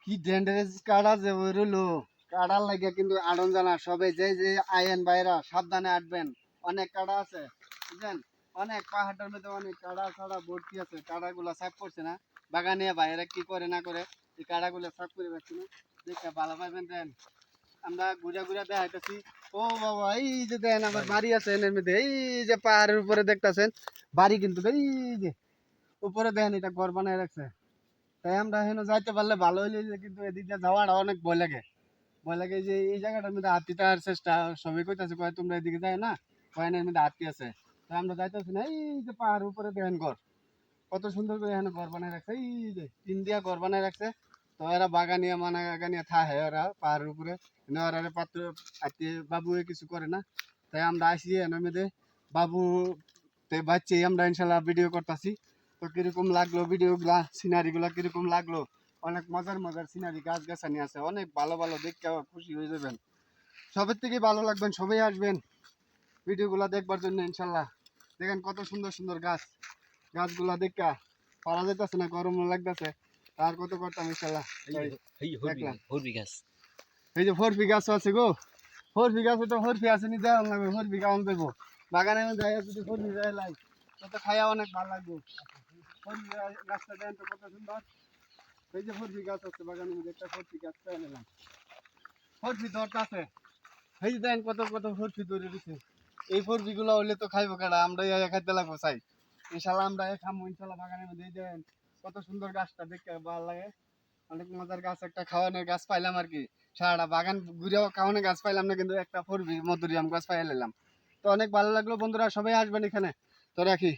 কি ডেঞ্জারাস কাড়া যে রইলো কাড়ার লাগে কিন্তু আড়ন জানা সবাই যে যে আয়েন বাইরা সাবধানে আটবেন। অনেক কাড়া আছে বুঝলেন, অনেক পাহাড়ের মধ্যে অনেক কাড়া ছাড়া ভর্তি আছে। কাড়াগুলা সাফ করছে না, বাগানিয়া বাইরে কি করে না করে এই কাড়াগুলা সাফ করে রাখছি না। দেখে ভালো পাইবেন দেন, আমরা ঘুরে ঘুরে দেখাইতেছি। ও বাবা, এই যে দেন আমার বাড়ি আছে এর মধ্যে, এই যে পাহাড়ের উপরে দেখতেছেন বাড়ি, কিন্তু এই যে উপরে দেখেন এটা ঘর বানায় রাখছে। তাই আমরা এখানে যাইতে পারলে ভালো হইলে, কিন্তু এদিক দিয়ে যাওয়াটা অনেক ভয় লাগে। ভয় লাগে যে এই জায়গাটার মধ্যে হাতি থাকার চেষ্টা সবাই কইতাছে, কয় তোমরা এদিকে যায় না, কয় না এর মধ্যে হাতি আছে। তাই আমরা যাইতেছি না। এই যে পাহাড়ের উপরে দেখেন ঘর, কত সুন্দর করে এখানে ঘর বানায় রাখছে, এই যে টিন দিয়া ঘর বানায় রাখছে। তো এরা বাগানিয়া মানে বাগানিয়া থাকে ওরা পাহাড়ের উপরে, ওরা পাত্র আত্মি বাবু কিছু করে না। তাই আমরা আসি এর মধ্যে বাবু তে বাচ্চি আমরা ইনশাল্লাহ ভিডিও করতেছি। তো কিরকম লাগলো ভিডিও গুলা, সিনারি গুলা কিরকম লাগলো? অনেক মজার মজার সিনারি, গাছ গাছানি আছে অনেক ভালো ভালো, দেখতে খুশি হয়ে যাবেন। সবের থেকে ভালো লাগবেন, সবাই আসবেন ভিডিও গুলা দেখবার জন্য ইনশাল্লাহ। দেখেন কত সুন্দর সুন্দর গাছ, গাছগুলা দেখা পারা যাইতেছে না, গরম লাগতেছে। আর কত করতাম ইনশাল্লাহ। দেখলাম এই যে 4 বিঘা আছে গো, 4 বিঘা তো 4 বিঘা আছে নি, দেওয়া লাগবে 4 বিঘা অন দেবো বাগানে যাই। যদি 4 বিঘা লাই তো খাইয়া অনেক ভালো লাগবে। 4 বিঘা গাছটা দেন তো কত সুন্দর। এই যে 4 বিঘা আছে বাগানের মধ্যে, একটা 4 বিঘা গাছ পেয়ে নিলাম। 4 বিঘা ধরতে আছে, এই যে দেন কত কত 4 বিঘা ধরে দিচ্ছে। এই 4 বিঘা হইলে তো খাইবো কাটা, আমরা খাইতে লাগবো চাই ইনশাল্লাহ। আমরা খামো ইনশাল্লাহ বাগানের মধ্যে। এই দেন কত সুন্দর গাছটা দেখতে ভালো লাগে, অনেক মজার গাছ। একটা খাওয়ানোর গাছ পাইলাম আর কি, সারাটা বাগান ঘুরেও খাওয়ানোর গাছ পাইলাম না, কিন্তু একটা 4 বিঘা মধুরিআম গাছ পাই নিলাম। তো অনেক ভালো লাগলো বন্ধুরা, সবাই আসবেন এখানে। তো রাখি।